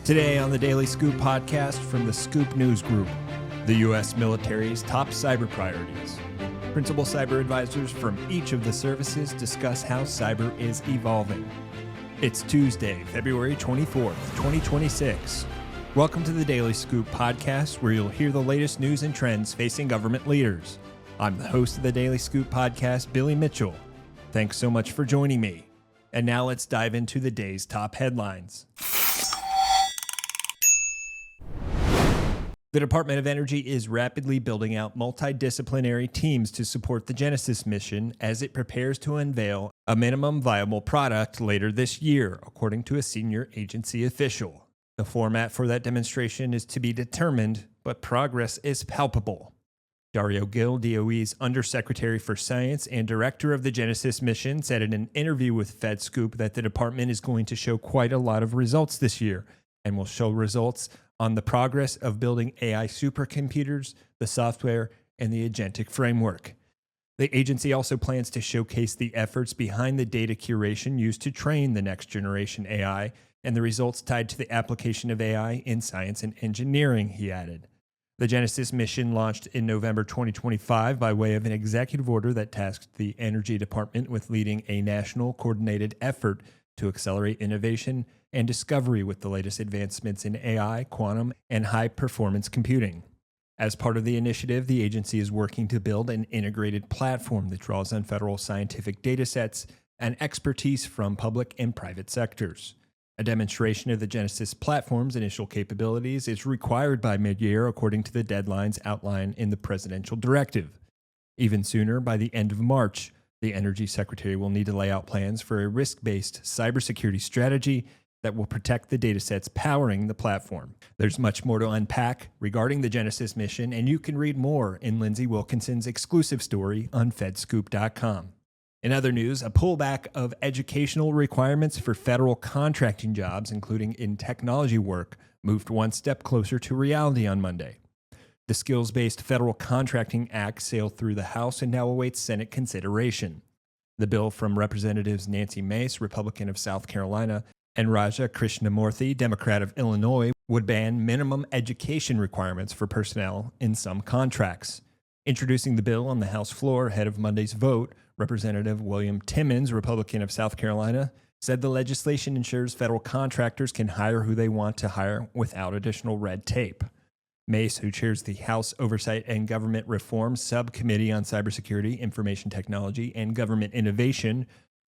Today on the Daily Scoop podcast from the Scoop News Group, the U.S. military's top cyber priorities. Principal cyber advisors from each of the services discuss how cyber is evolving. It's Tuesday, February 24th, 2026. Welcome to the Daily Scoop podcast, where you'll hear the latest news and trends facing government leaders. I'm the host of the Daily Scoop podcast, Billy Mitchell. Thanks so much for joining me. And now let's dive into the day's top headlines. The Department of Energy is rapidly building out multidisciplinary teams to support the Genesis mission as it prepares to unveil a minimum viable product later this year, according to a senior agency official. The format for that demonstration is to be determined, but progress is palpable. Darío Gil, DOE's Undersecretary for Science and Director of the Genesis mission, said in an interview with FedScoop that the department is going to show quite a lot of results this year and will show results on the progress of building AI supercomputers, the software, and the agentic framework. The agency also plans to showcase the efforts behind the data curation used to train the next generation AI and the results tied to the application of AI in science and engineering, he added. The Genesis mission launched in November 2025 by way of an executive order that tasked the Energy Department with leading a national coordinated effort to accelerate innovation and discovery with the latest advancements in AI, quantum, and high-performance computing. As part of the initiative, the agency is working to build an integrated platform that draws on federal scientific datasets and expertise from public and private sectors. A demonstration of the Genesis platform's initial capabilities is required by mid-year according to the deadlines outlined in the presidential directive. Even sooner, by the end of March, the Energy Secretary will need to lay out plans for a risk-based cybersecurity strategy that will protect the datasets powering the platform. There's much more to unpack regarding the Genesis mission, and you can read more in Lindsay Wilkinson's exclusive story on FedScoop.com. In other news, a pullback of educational requirements for federal contracting jobs, including in technology work, moved one step closer to reality on Monday. The Skills-Based Federal Contracting Act sailed through the House and now awaits Senate consideration. The bill from Representatives Nancy Mace, Republican of South Carolina, and Raja Krishnamoorthi, Democrat of Illinois, would ban minimum education requirements for personnel in some contracts. Introducing the bill on the House floor ahead of Monday's vote, Representative William Timmons, Republican of South Carolina, said the legislation ensures federal contractors can hire who they want to hire without additional red tape. Mace, who chairs the House Oversight and Government Reform Subcommittee on Cybersecurity, Information Technology, and Government Innovation,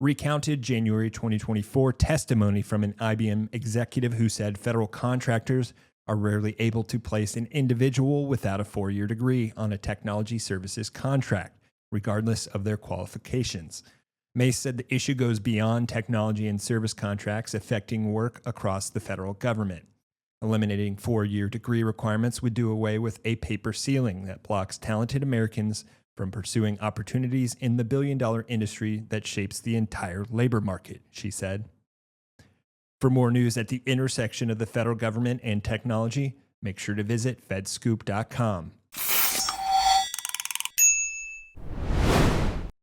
recounted January 2024 testimony from an IBM executive who said federal contractors are rarely able to place an individual without a 4-year degree on a technology services contract, regardless of their qualifications. Mace said the issue goes beyond technology and service contracts affecting work across the federal government. Eliminating 4-year degree requirements would do away with a paper ceiling that blocks talented Americans from pursuing opportunities in the billion-dollar industry that shapes the entire labor market, she said. For more news at the intersection of the federal government and technology, make sure to visit FedScoop.com.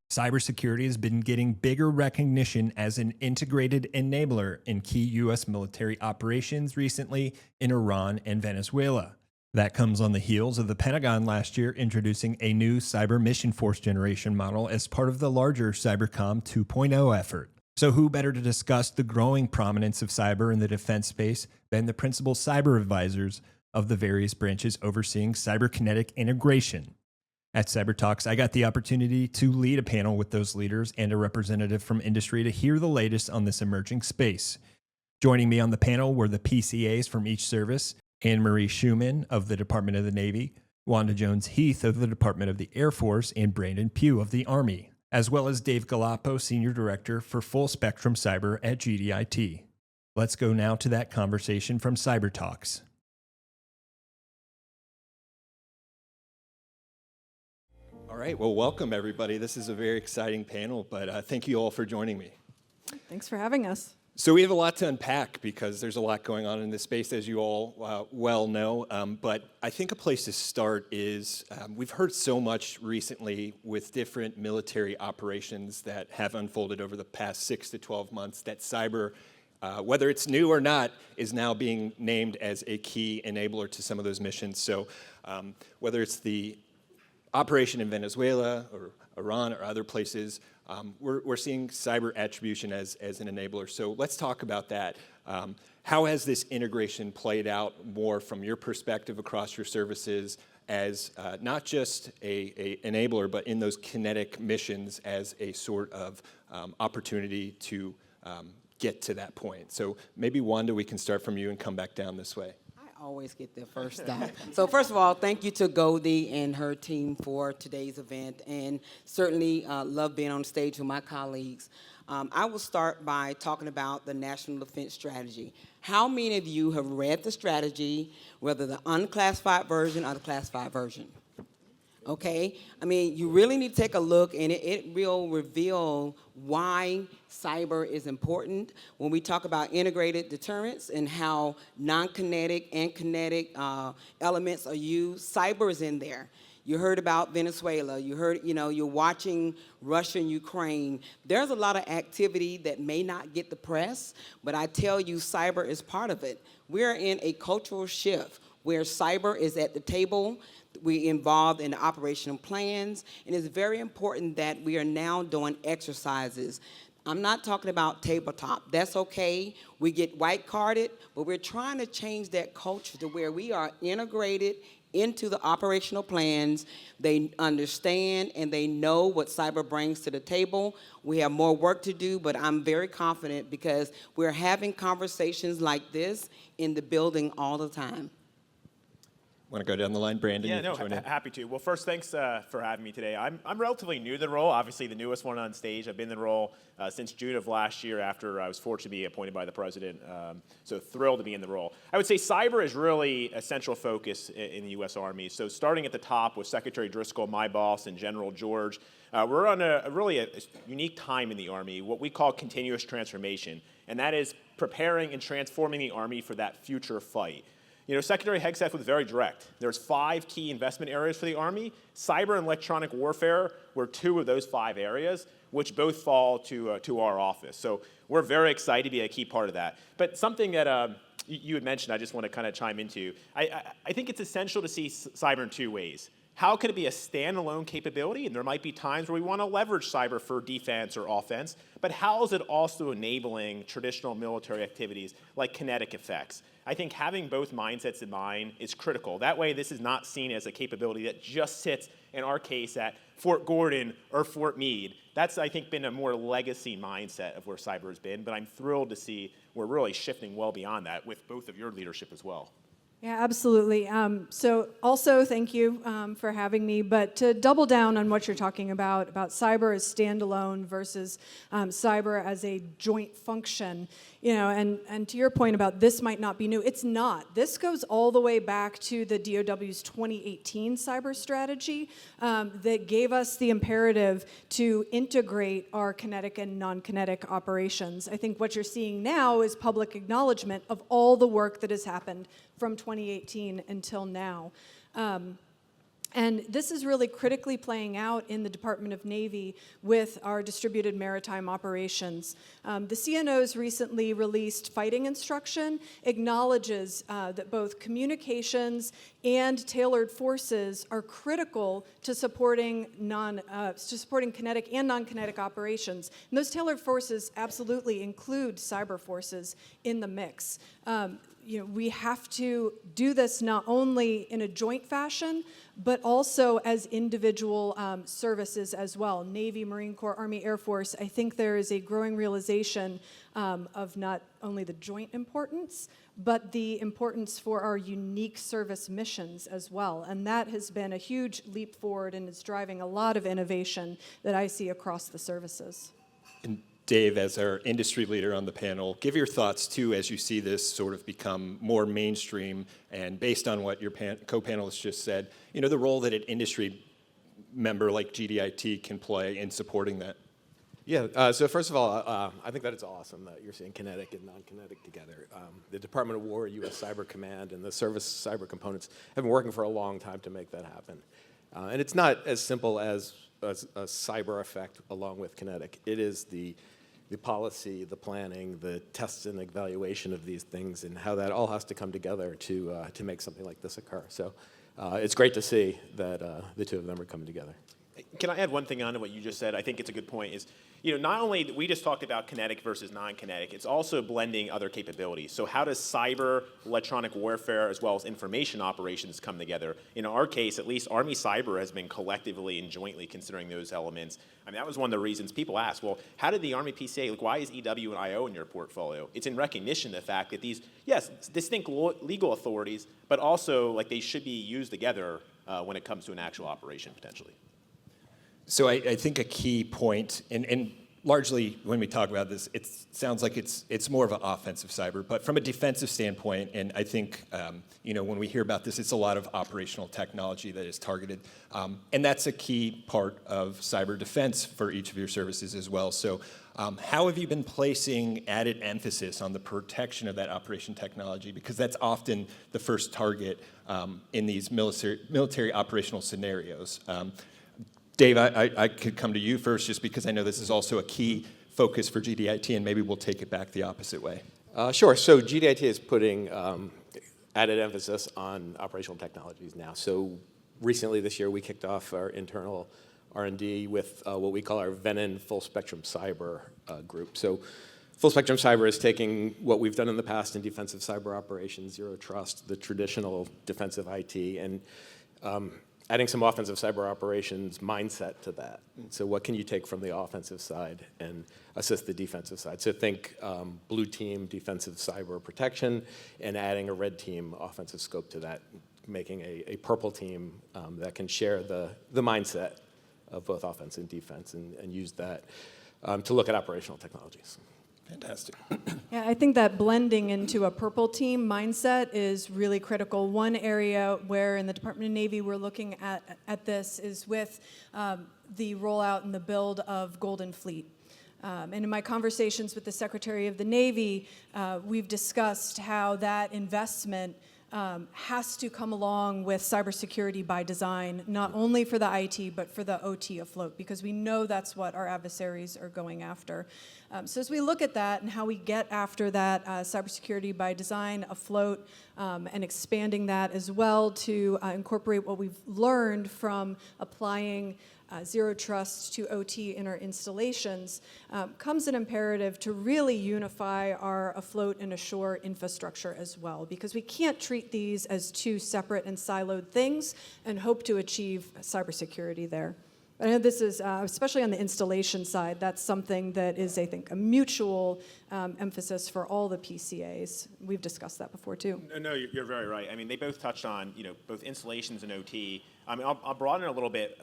Cybersecurity has been getting bigger recognition as an integrated enabler in key U.S. military operations recently in Iran and Venezuela. That comes on the heels of the Pentagon last year introducing a new cyber mission force generation model as part of the larger Cybercom 2.0 effort. So who better to discuss the growing prominence of cyber in the defense space than the principal cyber advisors of the various branches overseeing cyberkinetic integration? At Cyber Talks, I got the opportunity to lead a panel with those leaders and a representative from industry to hear the latest on this emerging space. Joining me on the panel were the PCAs from each service, Anne-Marie Schumann of the Department of the Navy, Wanda Jones-Heath of the Department of the Air Force, and Brandon Pugh of the Army, as well as Dave Galappo, Senior Director for Full Spectrum Cyber at GDIT. Let's go now to that conversation from Cyber Talks. All right, well, welcome everybody. This is a very exciting panel, but thank you all for joining me. Thanks for having us. So we have a lot to unpack because there's a lot going on in this space, as you all well know. But I think a place to start is we've heard so much recently with different military operations that have unfolded over the past 6 to 12 months that cyber whether it's new or not, is now being named as a key enabler to some of those missions. So whether it's the operation in Venezuela or Iran or other places, we're seeing cyber attribution as an enabler. So let's talk about that. How has this integration played out more from your perspective across your services as not just a enabler, but in those kinetic missions as a sort of opportunity to get to that point? So maybe, Wanda, we can start from you and come back down this way. I always get there first stop. So first of all, thank you to Goldie and her team for today's event, and certainly love being on stage with my colleagues. I will start by talking about the National Defense Strategy. How many of you have read the strategy, whether the unclassified version or the classified version? Okay, I mean, you really need to take a look, and it will reveal why cyber is important when we talk about integrated deterrence and how non-kinetic and kinetic elements are used. Cyber is in there. You heard about Venezuela. You heard, you're watching Russia and Ukraine. There's a lot of activity that may not get the press, but I tell you, cyber is part of it. We're in a cultural shift where cyber is at the table. We involved in the operational plans, and it's very important that we are now doing exercises. I'm not talking about tabletop. That's okay. We get white carded, but we're trying to change that culture to where we are integrated into the operational plans. They understand and they know what cyber brings to the table. We have more work to do, but I'm very confident because we're having conversations like this in the building all the time. Want to go down the line, Brandon? Yeah, no, happy to. Well, first, thanks for having me today. I'm relatively new to the role, obviously the newest one on stage. I've been in the role since June of last year after I was fortunate to be appointed by the president, so thrilled to be in the role. I would say cyber is really a central focus in the U.S. Army. So starting at the top with Secretary Driscoll, my boss, and General George, we're on a unique time in the Army, what we call continuous transformation, and that is preparing and transforming the Army for that future fight. Secretary Hegseth was very direct. There's 5 key investment areas for the Army. Cyber and electronic warfare were 2 of those 5 areas, which both fall to our office. So we're very excited to be a key part of that. But something that you had mentioned, I just want to kind of chime into. I think it's essential to see cyber in 2 ways. How could it be a standalone capability? And there might be times where we want to leverage cyber for defense or offense, but how is it also enabling traditional military activities like kinetic effects? I think having both mindsets in mind is critical. That way, this is not seen as a capability that just sits, in our case, at Fort Gordon or Fort Meade. That's, I think, been a more legacy mindset of where cyber has been, but I'm thrilled to see we're really shifting well beyond that with both of your leadership as well. Yeah, absolutely. So also thank you for having me, but to double down on what you're talking about cyber as standalone versus cyber as a joint function, and to your point about this might not be new, it's not. This goes all the way back to the DOW's 2018 cyber strategy that gave us the imperative to integrate our kinetic and non-kinetic operations. I think what you're seeing now is public acknowledgement of all the work that has happened from 2018 until now. And this is really critically playing out in the Department of Navy with our distributed maritime operations. The CNO's recently released fighting instruction acknowledges that both communications and tailored forces are critical to supporting kinetic and non-kinetic operations. And those tailored forces absolutely include cyber forces in the mix. We have to do this not only in a joint fashion, but also as individual services as well. Navy, Marine Corps, Army, Air Force, I think there is a growing realization of not only the joint importance, but the importance for our unique service missions as well. And that has been a huge leap forward and is driving a lot of innovation that I see across the services. And Dave, as our industry leader on the panel, give your thoughts too as you see this sort of become more mainstream, and based on what your co-panelists just said, the role that an industry member like GDIT can play in supporting that. Yeah, so first of all, I think that it's awesome that you're seeing kinetic and non-kinetic together. The Department of War, U.S. Cyber Command, and the service cyber components have been working for a long time to make that happen. And it's not as simple as a cyber effect along with kinetic. It is the the policy, the planning, the tests and evaluation of these things, and how that all has to come together to make something like this occur. So it's great to see that the two of them are coming together. Can I add one thing on to what you just said? I think it's a good point. Is not only we just talked about kinetic versus non-kinetic, it's also blending other capabilities. So how does cyber, electronic warfare, as well as information operations come together? In our case, at least Army Cyber has been collectively and jointly considering those elements. I mean, that was one of the reasons people asked, well, how did the Army PCA, like, why is EW and IO in your portfolio? It's in recognition of the fact that these, yes, distinct legal authorities, but also like they should be used together when it comes to an actual operation potentially. So I think a key point, and largely when we talk about this, it sounds like it's more of an offensive cyber, but from a defensive standpoint, and I think when we hear about this, it's a lot of operational technology that is targeted, and that's a key part of cyber defense for each of your services as well. So how have you been placing added emphasis on the protection of that operation technology? Because that's often the first target in these military operational scenarios. Dave, I could come to you first just because I know this is also a key focus for GDIT, and maybe we'll take it back the opposite way. Sure. So GDIT is putting added emphasis on operational technologies now. So recently this year, we kicked off our internal R&D with what we call our Venin Full Spectrum Cyber group. So Full Spectrum Cyber is taking what we've done in the past in defensive cyber operations, zero trust, the traditional defensive IT, and adding some offensive cyber operations mindset to that. So what can you take from the offensive side and assist the defensive side? So think blue team defensive cyber protection and adding a red team offensive scope to that, making a purple team that can share the mindset of both offense and defense and use that to look at operational technologies. Fantastic. Yeah, I think that blending into a purple team mindset is really critical. One area where in the Department of Navy we're looking at this is with the rollout and the build of Golden Fleet. And in my conversations with the Secretary of the Navy, we've discussed how that investment has to come along with cybersecurity by design, not only for the IT, but for the OT afloat, because we know that's what our adversaries are going after. So as we look at that and how we get after that cybersecurity by design afloat and expanding that as well to incorporate what we've learned from applying zero trust to OT in our installations, comes an imperative to really unify our afloat and ashore infrastructure as well, because we can't treat these as two separate and siloed things and hope to achieve cybersecurity there. I know this is, especially on the installation side, that's something that is, I think, a mutual emphasis for all the PCAs. We've discussed that before, too. No, you're very right. I mean, they both touched on, both installations and OT. I mean, I'll broaden it a little bit.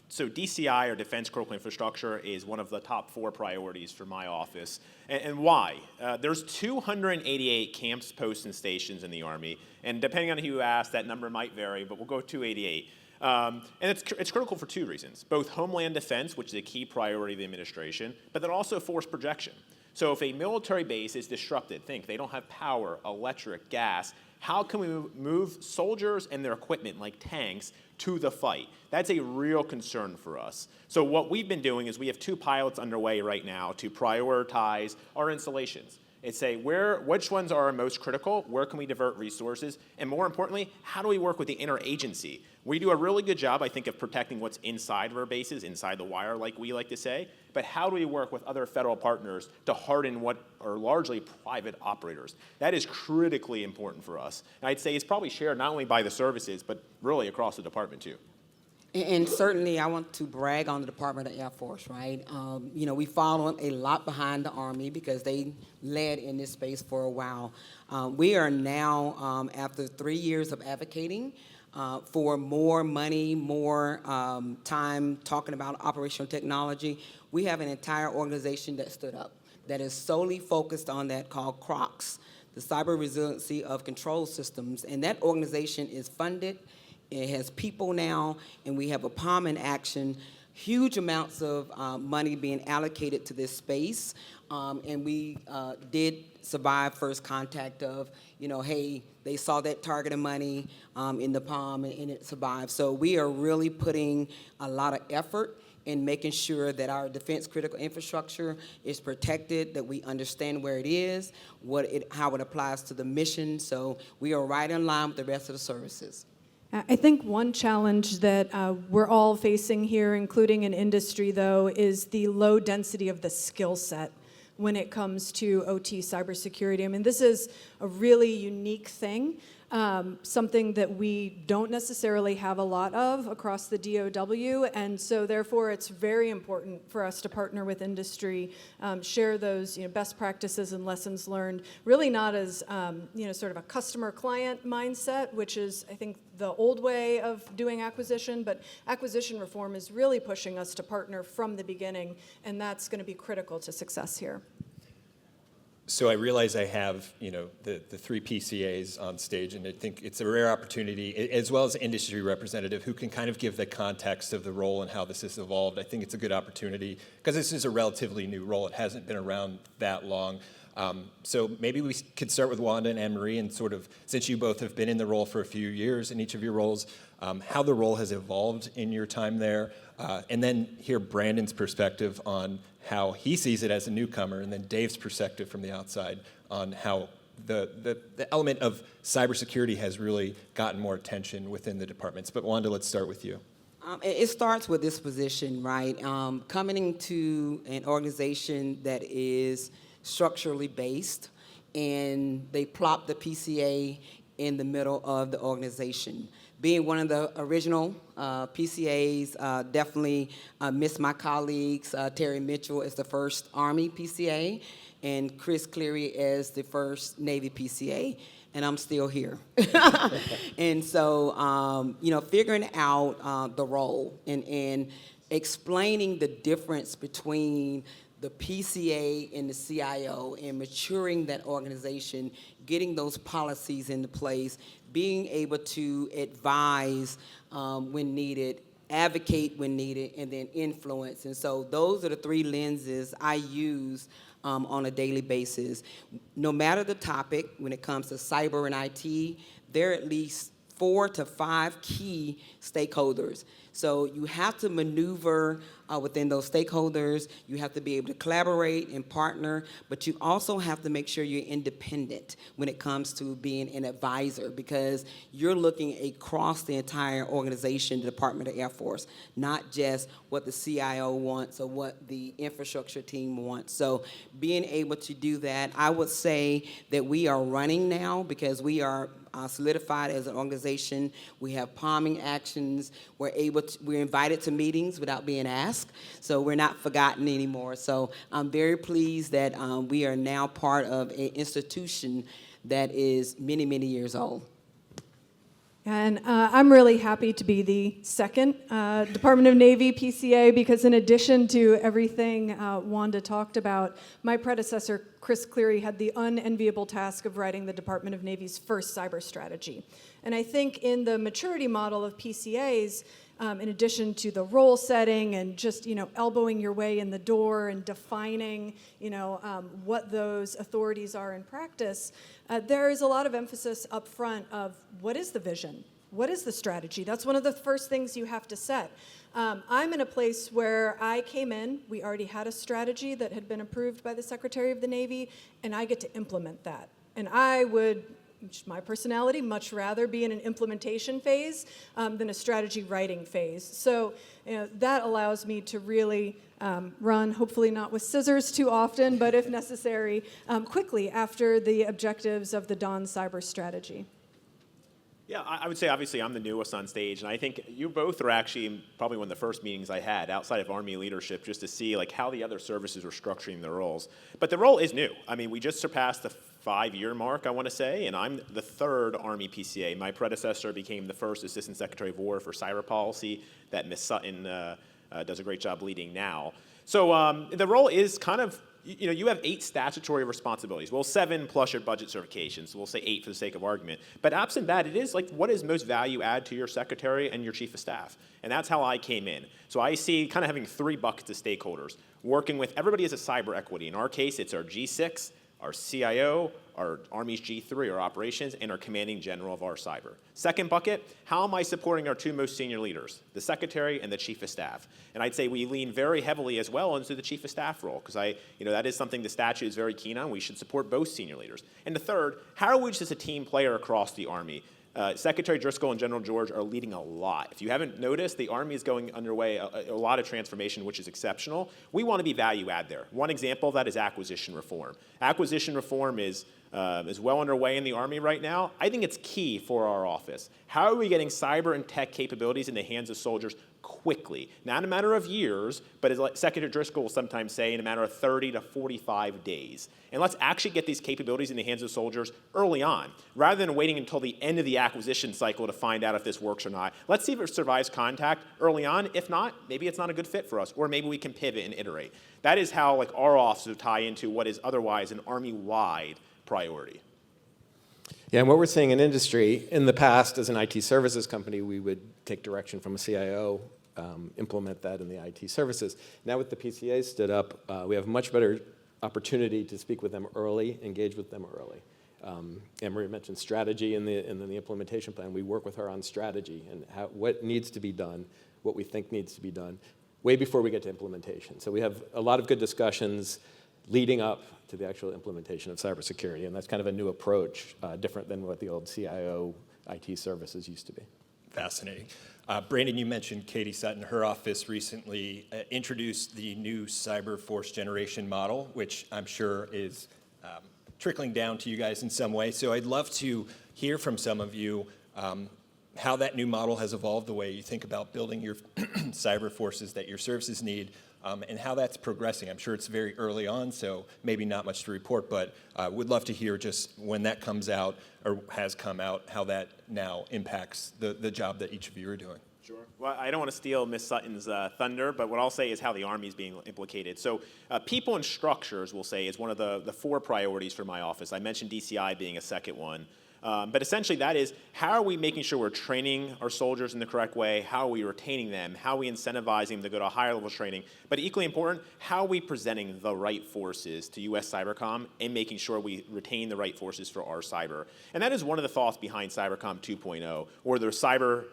So DCI, or Defense Critical Infrastructure, is one of the top 4 priorities for my office. And why? There's 288 camps, posts, and stations in the Army. And depending on who you ask, that number might vary, but we'll go 288. And it's critical for 2 reasons, both homeland defense, which is a key priority of the administration, but then also force projection. So if a military base is disrupted, think they don't have power, electric, gas, how can we move soldiers and their equipment like tanks to the fight? That's a real concern for us. So what we've been doing is we have 2 pilots underway right now to prioritize our installations. It's say which ones are most critical, where can we divert resources, and more importantly, how do we work with the interagency? We do a really good job, I think, of protecting what's inside of our bases, inside the wire, like we like to say, but how do we work with other federal partners to harden what are largely private operators? That is critically important for us. And I'd say it's probably shared not only by the services, but really across the department too. And certainly I want to brag on the Department of Air Force, right? We follow a lot behind the Army because they led in this space for a while. We are now, after 3 years of advocating for more money, more time talking about operational technology, we have an entire organization that stood up that is solely focused on that, called CROCS, the Cyber Resiliency of Control Systems. And that organization is funded. It has people now, and we have a POM in action, huge amounts of money being allocated to this space. And we did survive first contact of, hey, they saw that target of money in the POM, and it survived. So we are really putting a lot of effort in making sure that our defense critical infrastructure is protected, that we understand where it is, how it applies to the mission. So we are right in line with the rest of the services. I think one challenge that we're all facing here, including in industry, though, is the low density of the skill set when it comes to OT cybersecurity. I mean, this is a really unique thing, something that we don't necessarily have a lot of across the DOW, and so therefore it's very important for us to partner with industry, share those best practices and lessons learned, really not as sort of a customer-client mindset, which is, I think, the old way of doing acquisition, but acquisition reform is really pushing us to partner from the beginning, and that's going to be critical to success here. So I realize I have, the three PCAs on stage, and I think it's a rare opportunity, as well as an industry representative who can kind of give the context of the role and how this has evolved. I think it's a good opportunity because this is a relatively new role. It hasn't been around that long. So maybe we could start with Wanda and Anne-Marie, and sort of, since you both have been in the role for a few years in each of your roles, how the role has evolved in your time there, and then hear Brandon's perspective on how he sees it as a newcomer, and then Dave's perspective from the outside on how the element of cybersecurity has really gotten more attention within the departments. But Wanda, let's start with you. It starts with this position, right? Coming into an organization that is structurally based, and they plop the PCA in the middle of the organization. Being one of the original PCAs, definitely miss my colleagues. Terry Mitchell is the first Army PCA, and Chris Cleary is the first Navy PCA, and I'm still here. And so, figuring out the role and explaining the difference between the PCA and the CIO, and maturing that organization, getting those policies into place, being able to advise when needed, advocate when needed, and then influence. And so those are the three lenses I use on a daily basis. No matter the topic, when it comes to cyber and IT, there are at least 4 to 5 key stakeholders. So you have to maneuver within those stakeholders. You have to be able to collaborate and partner, but you also have to make sure you're independent when it comes to being an advisor, because you're looking across the entire organization, the Department of Air Force, not just what the CIO wants or what the infrastructure team wants. So being able to do that, I would say that we are running now because we are solidified as an organization. We have palming actions. We're invited to meetings without being asked, so we're not forgotten anymore. So I'm very pleased that we are now part of an institution that is many, many years old. And I'm really happy to be the second Department of Navy PCA, because in addition to everything Wanda talked about, my predecessor, Chris Cleary, had the unenviable task of writing the Department of Navy's first cyber strategy. And I think in the maturity model of PCAs, in addition to the role setting and just elbowing your way in the door and defining what those authorities are in practice, there is a lot of emphasis up front of what is the vision, what is the strategy. That's one of the first things you have to set. I'm in a place where I came in, we already had a strategy that had been approved by the Secretary of the Navy, and I get to implement that. And I would, my personality, much rather be in an implementation phase than a strategy writing phase. So that allows me to really run, hopefully not with scissors too often, but if necessary, quickly after the objectives of the Dawn cyber strategy. Yeah, I would say obviously I'm the newest on stage, and I think you both are actually probably one of the first meetings I had outside of Army leadership, just to see how the other services were structuring their roles. But the role is new. I mean, we just surpassed the 5-year mark, I want to say, and I'm the third Army PCA. My predecessor became the first Assistant Secretary of War for Cyber Policy that Ms. Sutton does a great job leading now. So the role is kind of, you have 8 statutory responsibilities. Well, 7 plus your budget certifications. So we'll say 8 for the sake of argument. But absent that, it is what is most value add to your secretary and your chief of staff? And that's how I came in. So I see kind of having 3 buckets of stakeholders, working with everybody as a cyber equity. In our case, it's our G6, our CIO, our Army's G3, our operations, and our commanding general of our cyber. Second bucket, how am I supporting our two most senior leaders, the secretary and the chief of staff? And I'd say we lean very heavily as well into the chief of staff role, because that is something the statute is very keen on. We should support both senior leaders. And the third, how are we just a team player across the Army? Secretary Driscoll and General George are leading a lot. If you haven't noticed, the Army is going underway a lot of transformation, which is exceptional. We want to be value add there. One example of that is acquisition reform. Acquisition reform is well underway in the Army right now. I think it's key for our office. How are we getting cyber and tech capabilities in the hands of soldiers quickly? Not in a matter of years, but as Secretary Driscoll will sometimes say, in a matter of 30 to 45 days. And let's actually get these capabilities in the hands of soldiers early on, rather than waiting until the end of the acquisition cycle to find out if this works or not. Let's see if it survives contact early on. If not, maybe it's not a good fit for us, or maybe we can pivot and iterate. That is how our office will tie into what is otherwise an Army-wide priority. Yeah, and what we're seeing in industry, in the past, as an IT services company, we would take direction from a CIO, implement that in the IT services. Now with the PCA stood up, we have much better opportunity to speak with them early, engage with them early. Anne-Marie mentioned strategy in the implementation plan. We work with her on strategy and what needs to be done, what we think needs to be done, way before we get to implementation. So we have a lot of good discussions leading up to the actual implementation of cybersecurity, and that's kind of a new approach, different than what the old CIO IT services used to be. Fascinating. Brandon, you mentioned Katie Sutton. Her office recently introduced the new cyber force generation model, which I'm sure is trickling down to you guys in some way. So I'd love to hear from some of you how that new model has evolved, the way you think about building your cyber forces that your services need, and how that's progressing. I'm sure it's very early on, so maybe not much to report, but would love to hear just when that comes out or has come out, how that now impacts the job that each of you are doing. Sure. Well, I don't want to steal Ms. Sutton's thunder, but what I'll say is how the Army is being implicated. So people and structures, we'll say, is one of the four priorities for my office. I mentioned DCI being a second one. But essentially that is, how are we making sure we're training our soldiers in the correct way? How are we retaining them? How are we incentivizing them to go to a higher level training? But equally important, how are we presenting the right forces to U.S. Cybercom and making sure we retain the right forces for our cyber? And that is one of the thoughts behind Cybercom 2.0, or the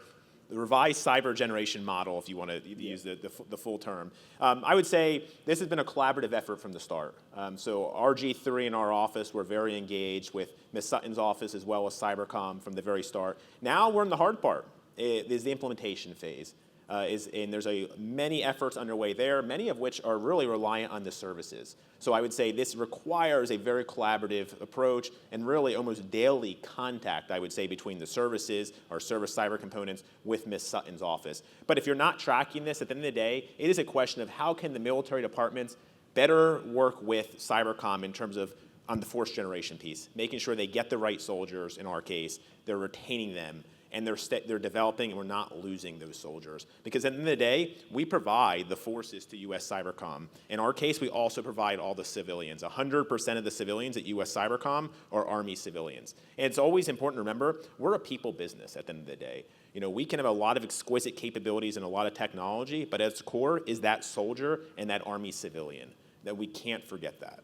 revised cyber generation model, if you want to use the full term. I would say this has been a collaborative effort from the start. So our G3 in our office were very engaged with Ms. Sutton's office as well as Cybercom from the very start. Now we're in the hard part. It is the implementation phase. And there's many efforts underway there, many of which are really reliant on the services. So I would say this requires a very collaborative approach and really almost daily contact, I would say, between the services, our service cyber components, with Ms. Sutton's office. But if you're not tracking this, at the end of the day, it is a question of how can the military departments better work with Cybercom in terms of on the force generation piece, making sure they get the right soldiers, in our case, they're retaining them, and they're developing, and we're not losing those soldiers. Because at the end of the day, we provide the forces to U.S. Cybercom. In our case, we also provide all the civilians. 100% of the civilians at U.S. Cybercom are Army civilians. And it's always important to remember, we're a people business at the end of the day. We can have a lot of exquisite capabilities and a lot of technology, but at its core is that soldier and that Army civilian, that we can't forget that.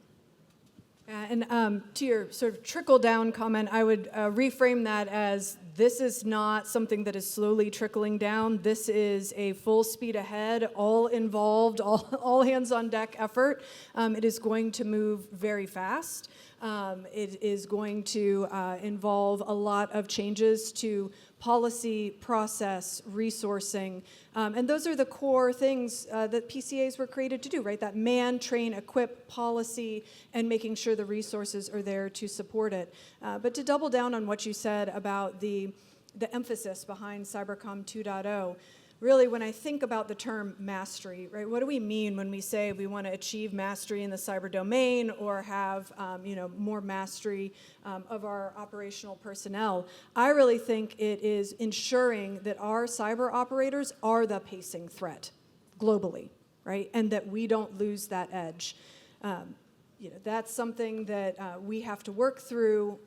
And to your sort of trickle-down comment, I would reframe that as this is not something that is slowly trickling down. This is a full speed ahead, all involved, all hands on deck effort. It is going to move very fast. It is going to involve a lot of changes to policy, process, resourcing. And those are the core things that PCAs were created to do, right? That man, train, equip policy, and making sure the resources are there to support it. But to double down on what you said about the emphasis behind Cybercom 2.0, really, when I think about the term mastery, right, what do we mean when we say we want to achieve mastery in the cyber domain or have more mastery of our operational personnel? I really think it is ensuring that our cyber operators are the pacing threat globally, right, and that we don't lose that edge. That's something that we have to work through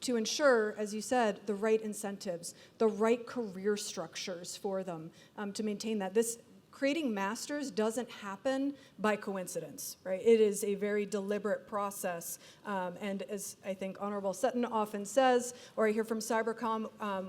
to ensure, as you said, the right incentives, the right career structures for them to maintain that. This creating masters doesn't happen by coincidence, right? It is a very deliberate process. And as I think Honorable Sutton often says, or I hear from Cybercom,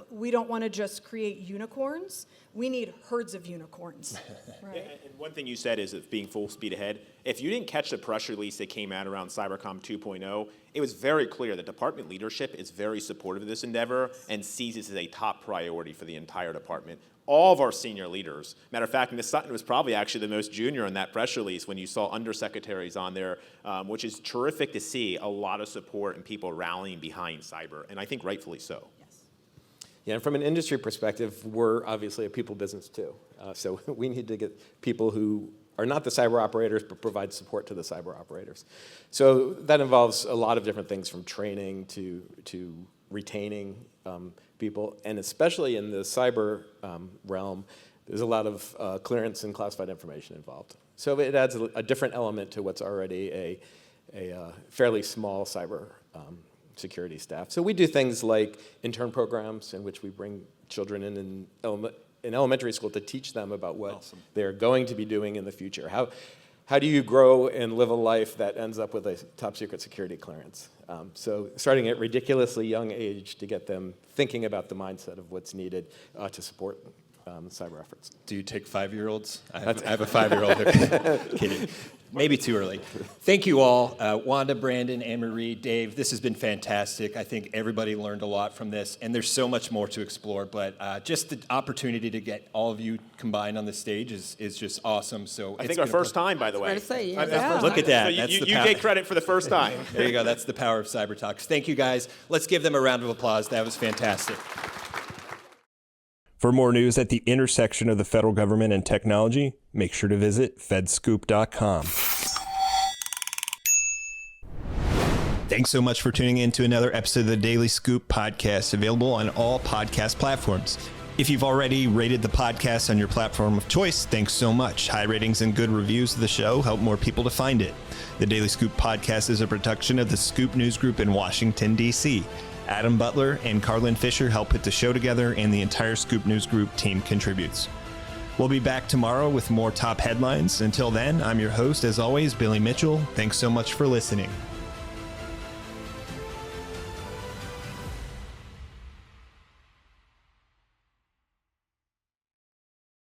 we don't want to just create unicorns. We need herds of unicorns, right? And one thing you said is of being full speed ahead. If you didn't catch the press release that came out around Cybercom 2.0, it was very clear that department leadership is very supportive of this endeavor and sees this as a top priority for the entire department. All of our senior leaders, matter of fact, Ms. Sutton was probably actually the most junior in that press release when you saw undersecretaries on there, which is terrific to see a lot of support and people rallying behind cyber, and I think rightfully so. Yeah, and from an industry perspective, we're obviously a people business too. So we need to get people who are not the cyber operators, but provide support to the cyber operators. So that involves a lot of different things, from training to retaining people, and especially in the cyber realm, there's a lot of clearance and classified information involved. So it adds a different element to what's already a fairly small cyber security staff. So we do things like intern programs in which we bring children in elementary school to teach them about what they're going to be doing in the future. How do you grow and live a life that ends up with a top secret security clearance? So starting at ridiculously young age to get them thinking about the mindset of what's needed to support cyber efforts. Do you take 5-year-olds? I have a 5-year-old. Kidding. Maybe too early. Thank you all. Wanda, Brandon, Anne-Marie, Dave, this has been fantastic. I think everybody learned a lot from this, and there's so much more to explore, but just the opportunity to get all of you combined on the stage is just awesome. So I think our first time, by the way. Look at that. So you get credit for the first time. There you go. That's the power of Cyber Talks. Thank you, guys. Let's give them a round of applause. That was fantastic. For more news at the intersection of the federal government and technology, make sure to visit FedScoop.com. Thanks so much for tuning in to another episode of the Daily Scoop podcast, available on all podcast platforms. If you've already rated the podcast on your platform of choice, thanks so much. High ratings and good reviews of the show help more people to find it. The Daily Scoop podcast is a production of the Scoop News Group in Washington, D.C. Adam Butler and Carlin Fisher help put the show together, and the entire Scoop News Group team contributes. We'll be back tomorrow with more top headlines. Until then, I'm your host, as always, Billy Mitchell. Thanks so much for listening.